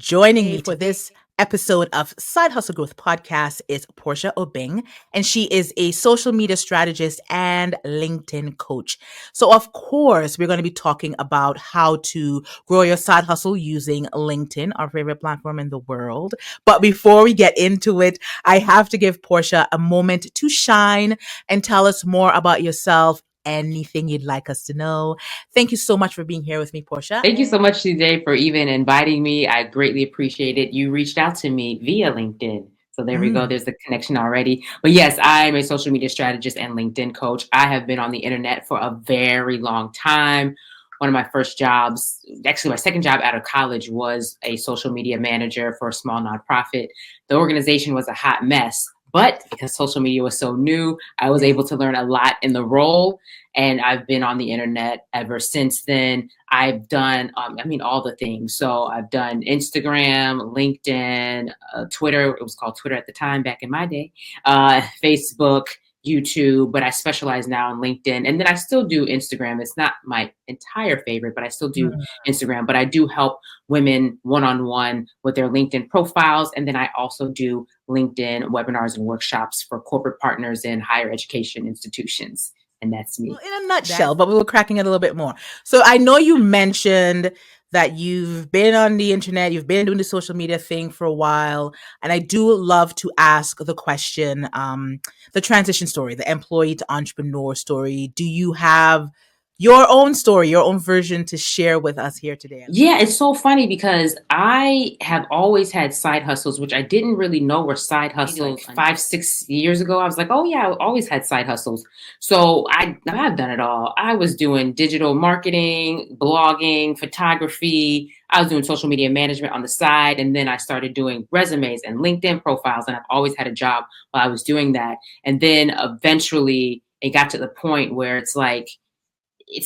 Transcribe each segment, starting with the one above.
Joining me for this episode of Side Hustle Growth Podcast is Portia Obeng, and she is a social media strategist and LinkedIn coach. So, of course, we're going to be talking about how to grow your side hustle using LinkedIn, our favorite platform in the world. But before we get into it, I have to give Portia a moment to shine and tell us more about yourself. Anything you'd like us to know. Thank you so much for being here with me, Portia. Thank you so much, CJ, for even inviting me. I greatly appreciate it. You reached out to me via LinkedIn. So there we go. There's the connection already. But yes, I'm a social media strategist and LinkedIn coach. I have been on the internet for a very long time. One of my first jobs, actually my second job out of college, was a social media manager for a small nonprofit. The organization was a hot mess, but because social media was so new, I was able to learn a lot in the role. And I've been on the internet ever since then. I've done, all the things. So I've done Instagram, LinkedIn, Twitter. It was called Twitter at the time back in my day, Facebook, YouTube, but I specialize now in LinkedIn. And then I still do Instagram. It's not my entire favorite, but I still do Instagram. But I do help women one-on-one with their LinkedIn profiles. And then I also do LinkedIn webinars and workshops for corporate partners in higher education institutions. And that's me. Well, in a nutshell, but we were cracking it a little bit more. So I know you mentioned that you've been on the internet, you've been doing the social media thing for a while. And I do love to ask the question, the transition story, the employee to entrepreneur story. Do you have your own story, your own version to share with us here today? Yeah, it's so funny because I have always had side hustles, which I didn't really know were side hustles. 5-6 years ago, I was like, oh yeah, I always had side hustles. So I've done it all. I was doing digital marketing, blogging, photography. I was doing social media management on the side. And then I started doing resumes and LinkedIn profiles. And I've always had a job while I was doing that. And then eventually it got to the point where it's like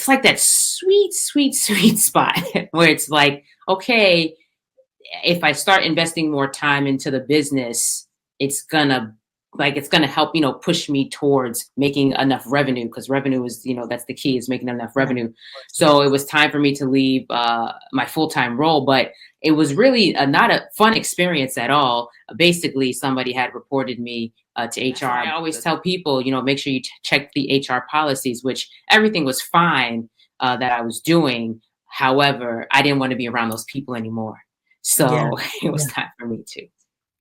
that sweet spot where it's like, okay, if I start investing more time into the business, it's gonna help, push me towards making enough revenue, because revenue is, that's the key, is making enough revenue. So it was time for me to leave my full-time role, but it was really not a fun experience at all. Basically, somebody had reported me to HR. I always tell people, make sure you check the HR policies, which everything was fine that I was doing. However, I didn't want to be around those people anymore. So it was time for me to.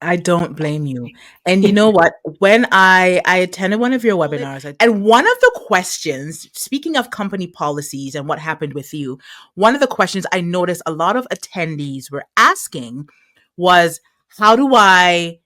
I don't blame you. And you know what? When I attended one of your webinars, and one of the questions, speaking of company policies and what happened with you, one of the questions I noticed a lot of attendees were asking was, how do I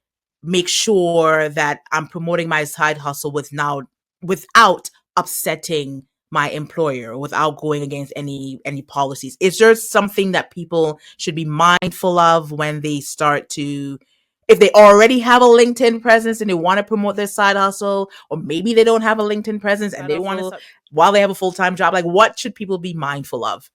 make sure that I'm promoting my side hustle without upsetting my employer, without going against any policies? Is there something that people should be mindful of when they start to, if they already have a LinkedIn presence and they want to promote their side hustle, or maybe they don't have a LinkedIn presence and they want to, while they have a full-time job, like what should people be mindful of?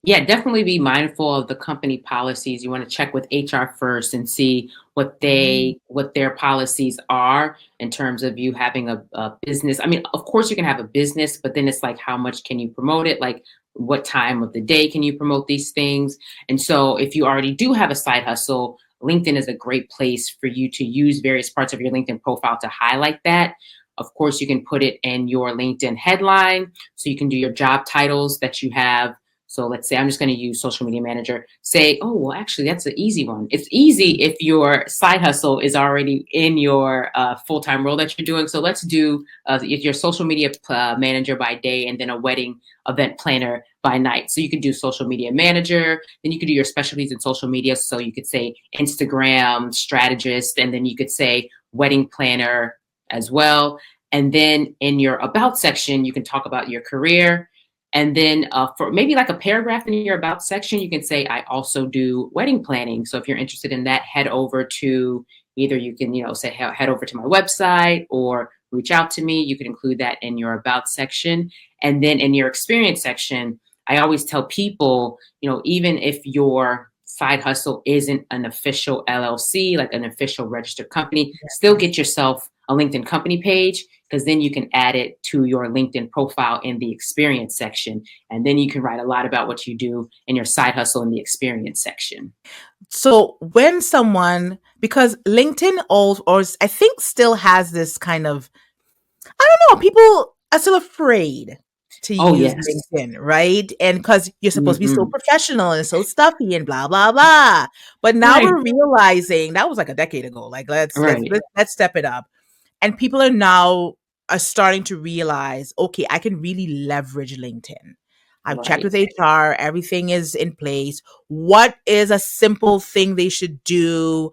Yeah, definitely be mindful of the company policies. You want to check with HR first and see what their policies are in terms of you having a business. I mean, of course you can have a business, but then it's like, how much can you promote it? Like, what time of the day can you promote these things? And so if you already do have a side hustle, LinkedIn is a great place for you to use various parts of your LinkedIn profile to highlight that. Of course, you can put it in your LinkedIn headline. So you can do your job titles that you have. So let's say I'm just going to use social media manager. Say, oh, well, actually, that's an easy one. It's easy if your side hustle is already in your full-time role that you're doing. So let's do your social media manager by day and then a wedding event planner by night. So you could do social media manager, then you could do your specialties in social media. So you could say Instagram strategist, and then you could say wedding planner as well. And then in your about section, you can talk about your career. And then for maybe like a paragraph in your about section, you can say, I also do wedding planning. So if you're interested in that, head over to either you can, say, head over to my website or reach out to me. You can include that in your about section. And then in your experience section, I always tell people, even if your side hustle isn't an official LLC, like an official registered company, still get yourself a LinkedIn company page. because then you can add it to your LinkedIn profile in the experience section. And then you can write a lot about what you do in your side hustle in the experience section. So when someone, because LinkedIn or I think still has this kind of, I don't know, people are still afraid to Oh, use yes. LinkedIn, right? And because you're supposed to be so Mm-hmm. professional and so stuffy and blah blah blah. But now Right. we're realizing that was like a decade ago. Like Right. let's step it up. And people are now starting to realize, okay, I can really leverage LinkedIn. I've checked Right. with HR, everything is in place. What is a simple thing they should do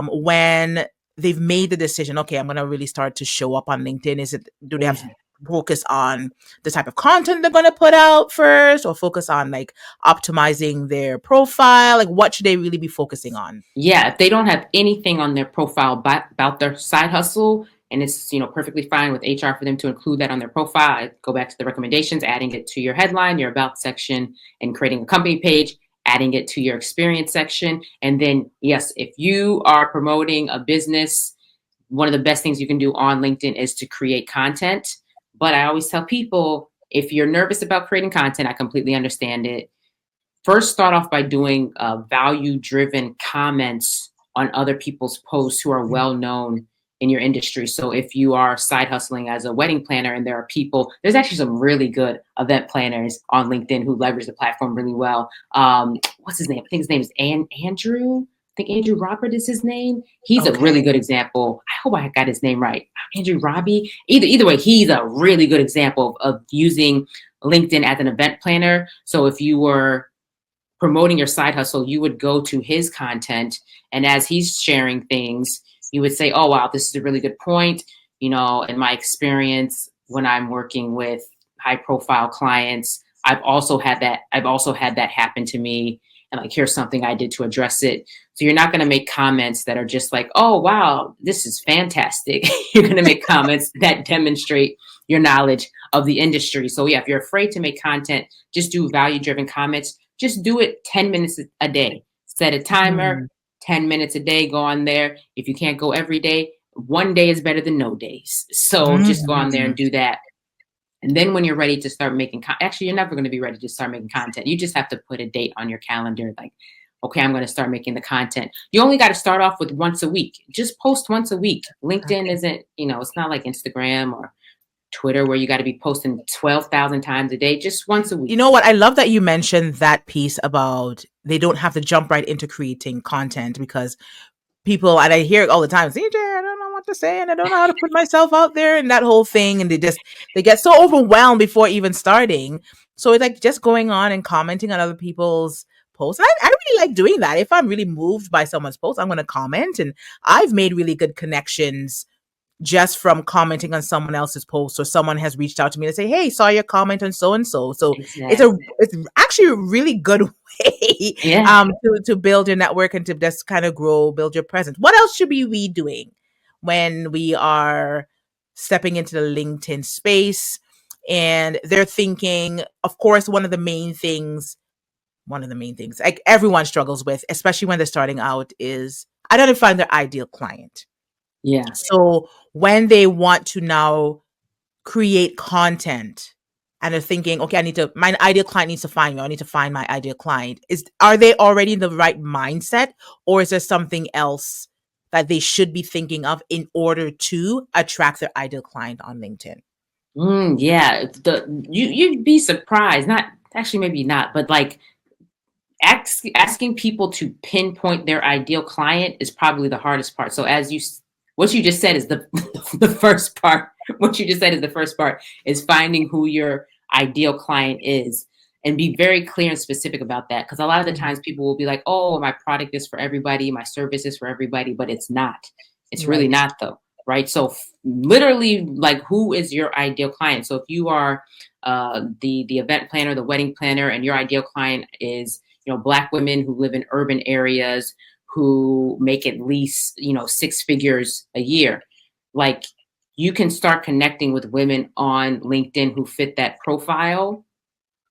when they've made the decision? Okay, I'm going to really start to show up on LinkedIn. Do they have to Yeah. focus on the type of content they're going to put out first, or focus on like optimizing their profile? Like, what should they really be focusing on? Yeah, if they don't have anything on their profile about their side hustle, and it's perfectly fine with HR for them to include that on their profile, I go back to the recommendations, adding it to your headline, your about section, and creating a company page, adding it to your experience section. And then, yes, if you are promoting a business, one of the best things you can do on LinkedIn is to create content. But I always tell people, if you're nervous about creating content, I completely understand it. First, start off by doing value-driven comments on other people's posts who are well known in your industry. So if you are side hustling as a wedding planner, and there's actually some really good event planners on LinkedIn who leverage the platform really well. What's his name? I think his name is Andrew. I think Andrew Robert is his name. He's a really Okay. good example. I hope I got his name right. Andrew Robbie. Either way, he's a really good example of using LinkedIn as an event planner. So if you were promoting your side hustle, you would go to his content, and as he's sharing things, you would say, oh wow, this is a really good point. In my experience, when I'm working with high profile clients, I've also had that happen to me, and like, here's something I did to address it. So you're not going to make comments that are just like, oh wow, this is fantastic. You're going to make comments that demonstrate your knowledge of the industry. So yeah, if you're afraid to make content, just do value driven comments. Just do it 10 minutes a day. Set a timer, Mm. 10 minutes a day, go on there. If you can't go every day, one day is better than no days. So just go on there and Mhm. do that. And then when you're ready to start making, actually, you're never going to be ready to start making content. You just have to put a date on your calendar. Like, okay, I'm going to start making the content. You only got to start off with once a week. Just post once a week. LinkedIn Okay. isn't, it's not like Instagram or Twitter where you got to be posting 12,000 times a day. Just once a You week. know what? I love that you mentioned that piece about they don't have to jump right into creating content, because people, and I hear it all the time, CJ, I don't know what to say and I don't know how to put myself out there and that whole thing. And they get so overwhelmed before even starting. So it's like just going on and commenting on other people's posts. I really like doing that. If I'm really moved by someone's post, I'm going to comment. And I've made really good connections just from commenting on someone else's post, or someone has reached out to me and say, hey, saw your comment on so and so. So Exactly. it's actually a really good way Yeah. to build your network and to just kind of grow, build your presence. What else should we be doing when we are stepping into the LinkedIn space and they're thinking, of course, one of the main things like everyone struggles with, especially when they're starting out, is identifying their ideal client. Yeah. So when they want to now create content and they're thinking, okay, my ideal client needs to find me. I need to find my ideal client. Are they already in the right mindset, or is there something else that they should be thinking of in order to attract their ideal client on LinkedIn? Yeah. You'd be surprised. Not actually, maybe not, but like asking people to pinpoint their ideal client is probably the hardest part. So what you just said is the the first part. What you just said is the first part, is finding who your ideal client is, and be very clear and specific about that. Because a lot of the Mhm. times people will be like, "Oh, my product is for everybody, my service is for everybody," but it's not. It's really Right. not, though, right? So literally, like, who is your ideal client? So if you are the event planner, the wedding planner, and your ideal client is Black women who live in urban areas who make at least, six figures a year. Like, you can start connecting with women on LinkedIn who fit that profile,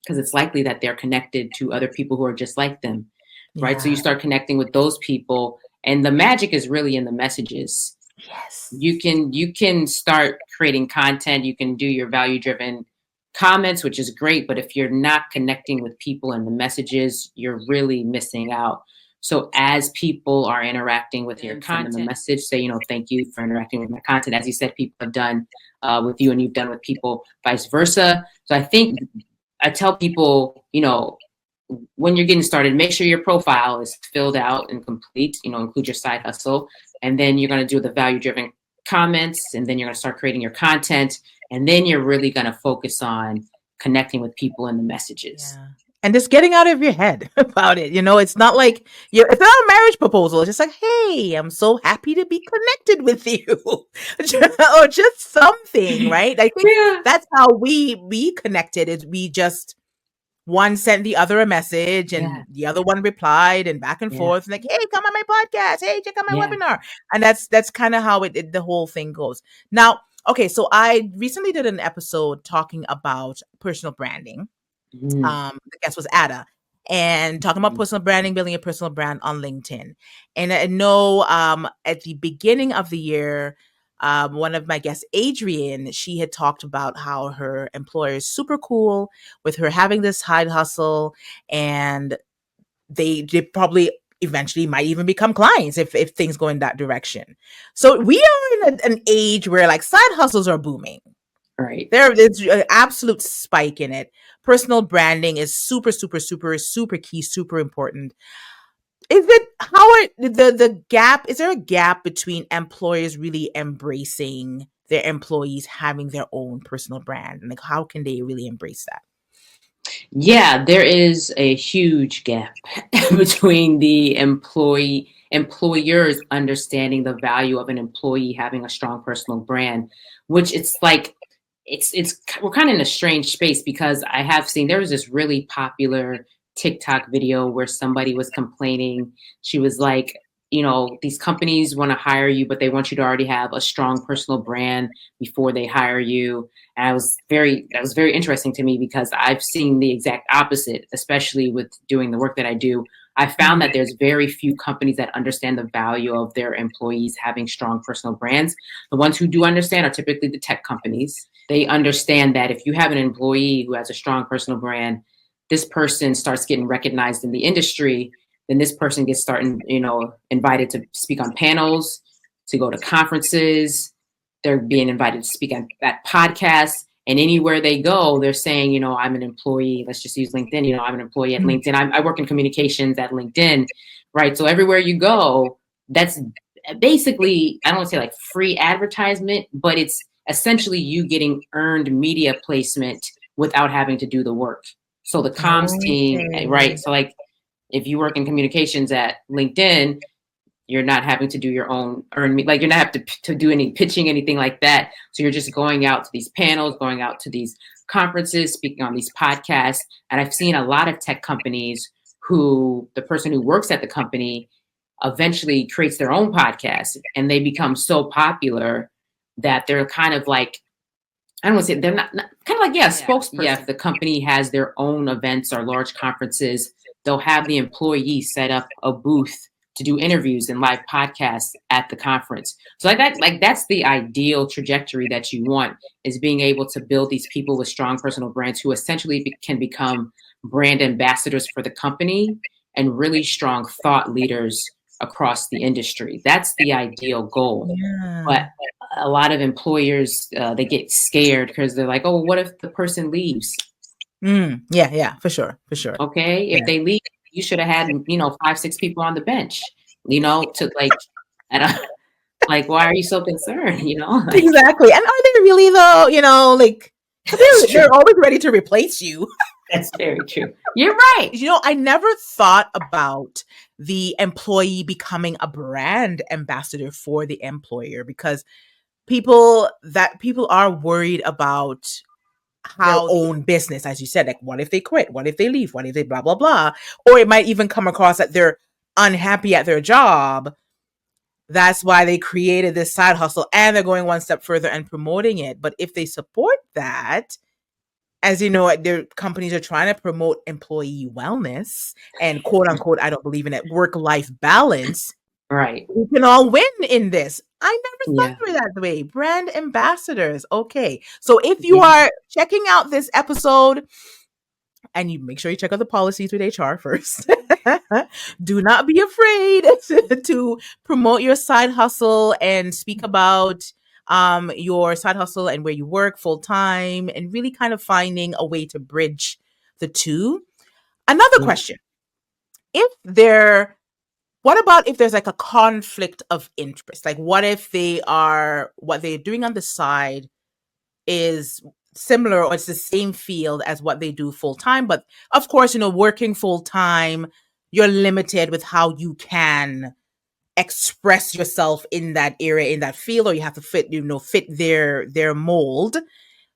because it's likely that they're connected to other people who are just like them, right? So you Yeah. start connecting with those people, and the magic is really in the messages. Yes. You can start creating content. You can do your value driven comments, which is great. But if you're not connecting with people and the messages, you're really missing out. So as people are interacting with your content, send them a message, say, you know, thank you for interacting with my content. As you said, people have done with you, and you've done with people, vice versa. So I think I tell people, you know, when you're getting started, make sure your profile is filled out and complete, you know, include your side hustle. And then you're going to do the value driven comments, and then you're going to start creating your content. And then you're really going to focus on connecting with people and the messages. Yeah. And just getting out of your head about it. You know, it's not like it's not a marriage proposal. It's just like, hey, I'm so happy to be connected with you. Or just something, right? I think Yeah. that's how we connected, is we just one sent the other a message and the other one replied, and back and forth, like, hey, come on my podcast. Hey, check out my webinar. And that's kind of how the whole thing goes. Now, okay, so I recently did an episode talking about personal branding. The guest was Ada, and talking about personal branding, building a personal brand on LinkedIn. And I know at the beginning of the year, one of my guests, Adrienne, she had talked about how her employer is super cool with her having this side hustle, and they probably eventually might even become clients if things go in that direction. So we are in an age where like side hustles are booming. Right. There's an absolute spike in it. Personal branding is super, super, super, super key, super important. Is it how are the gap? Is there a gap between employers really embracing their employees having their own personal brand? And like, how can they really embrace that? Yeah, there is a huge gap between the employers understanding the value of an employee having a strong personal brand, which it's like it's we're kind of in a strange space, because I have seen there was this really popular TikTok video where somebody was complaining. She was like, you know, these companies want to hire you, but they want you to already have a strong personal brand before they hire you. And that was very interesting to me, because I've seen the exact opposite, especially with doing the work that I do. I found that there's very few companies that understand the value of their employees having strong personal brands. The ones who do understand are typically the tech companies. They understand that if you have an employee who has a strong personal brand, this person starts getting recognized in the industry, then this person gets started, you know, invited to speak on panels, to go to conferences. They're being invited to speak at podcasts, and anywhere they go, they're saying, you know, I'm an employee. Let's just use LinkedIn. You know, I'm an employee at LinkedIn. I work in communications at LinkedIn, right? So everywhere you go, that's basically, I don't want to say like free advertisement, but it's essentially you getting earned media placement without having to do the work. So the comms team, right? So like if you work in communications at LinkedIn, you're not having to do your own like you're not having to do any pitching, anything like that. So you're just going out to these panels, going out to these conferences, speaking on these podcasts. And I've seen a lot of tech companies who the person who works at the company eventually creates their own podcast, and they become so popular that they're kind of like, I don't want to say they're not kind of like, spokesperson. Yeah, if the company has their own events or large conferences, they'll have the employee set up a booth to do interviews and live podcasts at the conference. So that's the ideal trajectory that you want, is being able to build these people with strong personal brands who essentially can become brand ambassadors for the company and really strong thought leaders across the industry. That's the ideal goal. Yeah. But a lot of employers, they get scared because they're like, oh, what if the person leaves? Yeah, for sure. Okay, if they leave, you should have had, you know, 5, 6 people on the bench, you know, to like, like, why are you so concerned? You know, like, exactly. And are they really though? You know, like they're always ready to replace you. That's very true. You're right. You know, I never thought about the employee becoming a brand ambassador for the employer, because people are worried about how their own business, as you said, like what if they quit? What if they leave? What if they blah, blah, blah? Or it might even come across that they're unhappy at their job. That's why they created this side hustle, and they're going one step further and promoting it. But if they support that, as you know, their companies are trying to promote employee wellness and quote unquote, I don't believe in it, work-life balance. Right. We can all win in this. I never thought Yeah. of it that way. Brand ambassadors. Okay. So if you Yeah. are checking out this episode, and you make sure you check out the policies with HR first. Do not be afraid to promote your side hustle and speak about your side hustle and where you work full time, and really kind of finding a way to bridge the two. Another Yeah. question. If there What about if there's like a conflict of interest? Like what if what they're doing on the side is similar, or it's the same field as what they do full time, but of course, working full time, you're limited with how you can express yourself in that area, in that field, or you have to fit their mold.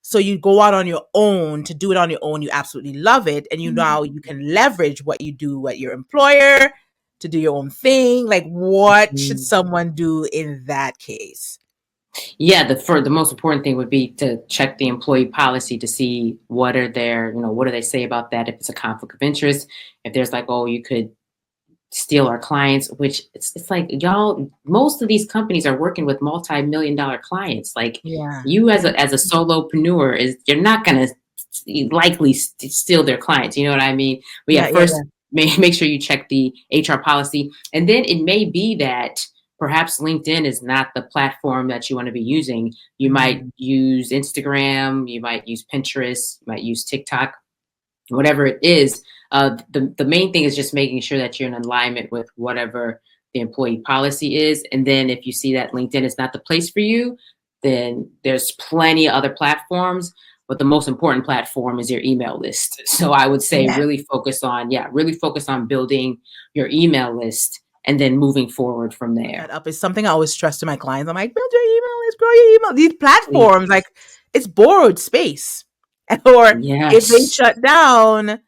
So you go out on your own to do it on your own. You absolutely love it. And now you can leverage what you do at your employer to do your own thing. Like, what should Mm. someone do in that case? Yeah, the most important thing would be to check the employee policy to see what are their, what do they say about that, if it's a conflict of interest, if there's like, oh, you could steal our clients, which it's like, y'all, most of these companies are working with multi-million-dollar clients. Like, Yeah. you as a solopreneur, you're not gonna likely steal their clients. You know what I mean? But yeah, Yeah, yeah, first make sure you check the HR policy, and then it may be that perhaps LinkedIn is not the platform that you want to be using. You might yeah. use Instagram, you might use Pinterest, you might use TikTok, whatever it is. The main thing is just making sure that you're in alignment with whatever the employee policy is. And then if you see that LinkedIn is not the place for you, then there's plenty of other platforms. But the most important platform is your email list. So I would say Yeah. really focus on building your email list and then moving forward from there. That up is something I always stress to my clients. I'm like, build your email list, grow your email. These platforms, like, it's borrowed space. Or if they Yes. shut down,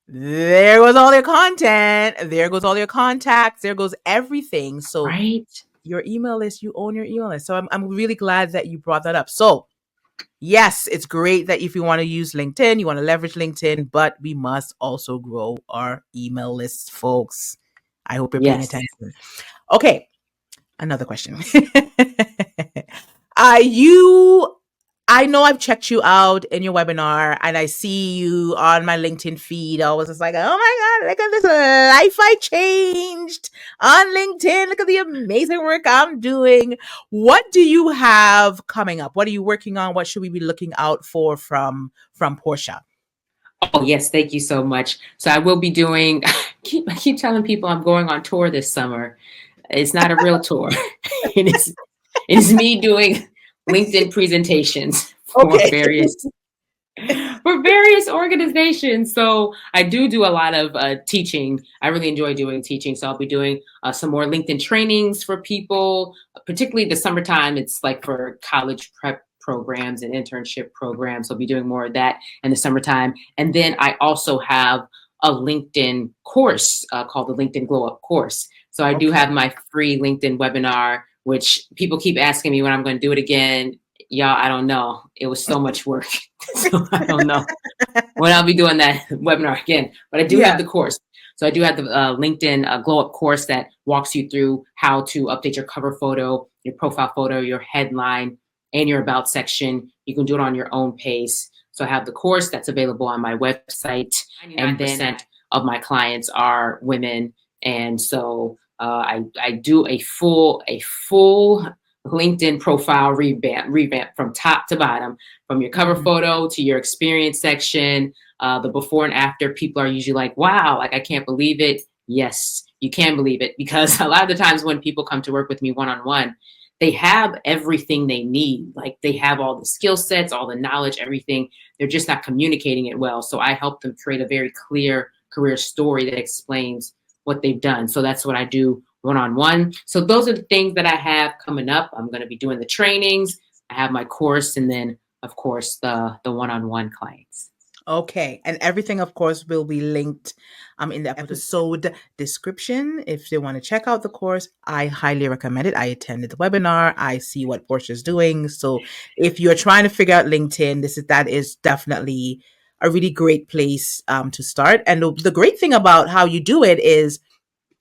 there goes all their content, there goes all your contacts, there goes everything. So Right. your email list, you own your email list. So I'm really glad that you brought that up. So yes, it's great that if you want to use LinkedIn, you want to leverage LinkedIn, but we must also grow our email lists, folks. I hope you're paying Yes. attention. Okay, another question. You I know I've checked you out in your webinar, and I see you on my LinkedIn feed. I was just like, oh my God, look at this life I changed on LinkedIn. Look at the amazing work I'm doing. What do you have coming up? What are you working on? What should we be looking out for from Portia? Oh yes, thank you so much. So I will be doing. I keep telling people I'm going on tour this summer. It's not a real tour. it is it is me doing LinkedIn presentations for Okay. various organizations. So I do a lot of teaching. I really enjoy doing teaching. So I'll be doing some more LinkedIn trainings for people, particularly the summertime. It's like for college prep programs and internship programs. So I'll be doing more of that in the summertime. And then I also have a LinkedIn course called the LinkedIn Glow Up course. So I do Okay. have my free LinkedIn webinar, which people keep asking me when I'm going to do it again. Y'all, I don't know. It was so much work. So I don't know when I'll be doing that webinar again, but I do have Yeah. the course. So I do have the LinkedIn Glow Up course that walks you through how to update your cover photo, your profile photo, your headline, and your about section. You can do it on your own pace. So I have the course that's available on my website, and then of my clients are women, and so I do a full LinkedIn profile revamp from top to bottom, from your cover photo to your experience section. The before and after, people are usually like, wow, like I can't believe it. Yes, you can believe it, because a lot of the times when people come to work with me one-on-one, they have everything they need. Like, they have all the skill sets, all the knowledge, everything. They're just not communicating it well. So I help them create a very clear career story that explains what they've done. So that's what I do one-on-one. So those are the things that I have coming up. I'm going to be doing the trainings. I have my course, and then of course the one-on-one clients. Okay. And everything, of course, will be linked in the episode description. If they want to check out the course, I highly recommend it. I attended the webinar. I see what Portia is doing. So if you're trying to figure out LinkedIn, that is definitely a really great place to start. And the great thing about how you do it is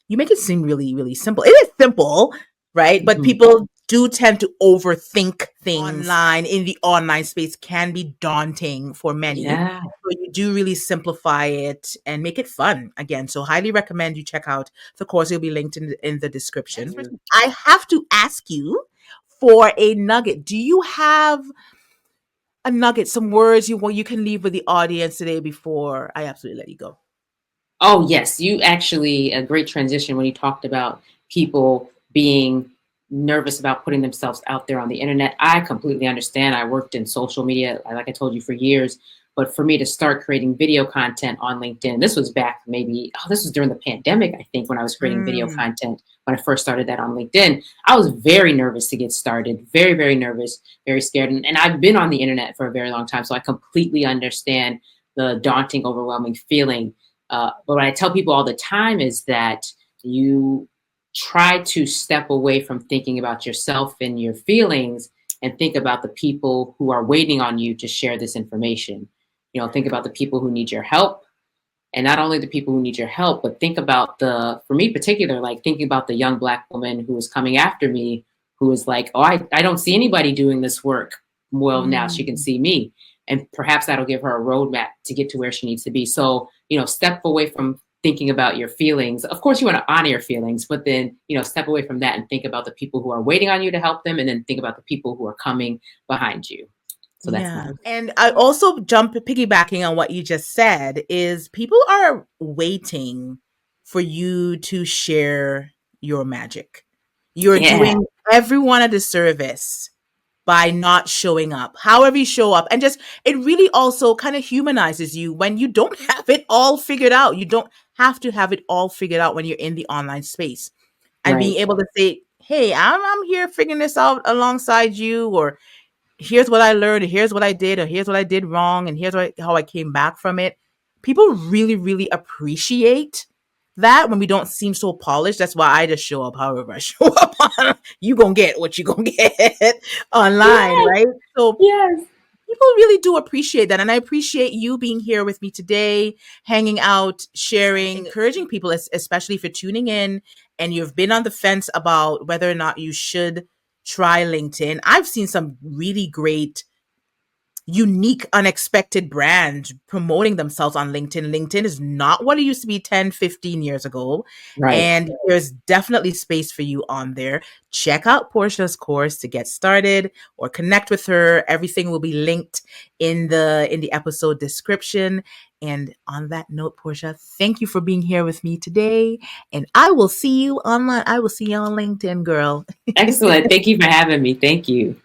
You make it seem really, really simple. It is simple, right? But people do tend to overthink things online in the online space can be daunting for many. Yeah. So you do really simplify it and make it fun again. So highly recommend you check out the course. It'll be linked in the description. I have to ask you for a nugget. Do you have a nugget, some words you can leave with the audience today before I absolutely let you go? Oh, yes. You actually, a great transition when you talked about people being nervous about putting themselves out there on the internet. I completely understand. I worked in social media, like I told you, for years. But for me to start creating video content on LinkedIn, this was back maybe, this was during the pandemic, I think, when I was creating video content, when I first started that on LinkedIn. I was very nervous to get started, very, very nervous, very scared. And I've been on the internet for a very long time, so I completely understand the daunting, overwhelming feeling. But what I tell people all the time is that you try to step away from thinking about yourself and your feelings and think about the people who are waiting on you to share this information. Think about the people who need your help, and not only the people who need your help, but think about for me particular, like thinking about the young Black woman who was coming after me, who was like, oh, I don't see anybody doing this work. Well, now she can see me. And perhaps that'll give her a roadmap to get to where she needs to be. So, step away from thinking about your feelings. Of course, you want to honor your feelings, but then, step away from that and think about the people who are waiting on you to help them. And then think about the people who are coming behind you. So that's Yeah. And I also piggybacking on what you just said is people are waiting for you to share your magic. You're doing everyone a disservice by not showing up, however you show up. And just, it really also kind of humanizes you when you don't have it all figured out. You don't have to have it all figured out when you're in the online space. And being able to say, hey, I'm here figuring this out alongside you, or here's what I learned, or here's what I did, or here's what I did wrong, and here's how I came back from it. People really, really appreciate that when we don't seem so polished. That's why I just show up however I show up. You gonna get what you gonna get online, right? So people really do appreciate that. And I appreciate you being here with me today, hanging out, sharing, encouraging people, especially if you're tuning in and you've been on the fence about whether or not you should try LinkedIn. I've seen some really great, unique, unexpected brands promoting themselves on LinkedIn. LinkedIn is not what it used to be 10, 15 years ago. And there's definitely space for you on there. Check out Portia's course to get started or connect with her. Everything will be linked in the episode description. And on that note, Portia, thank you for being here with me today. And I will see you online. I will see you on LinkedIn, girl. Excellent. Thank you for having me. Thank you.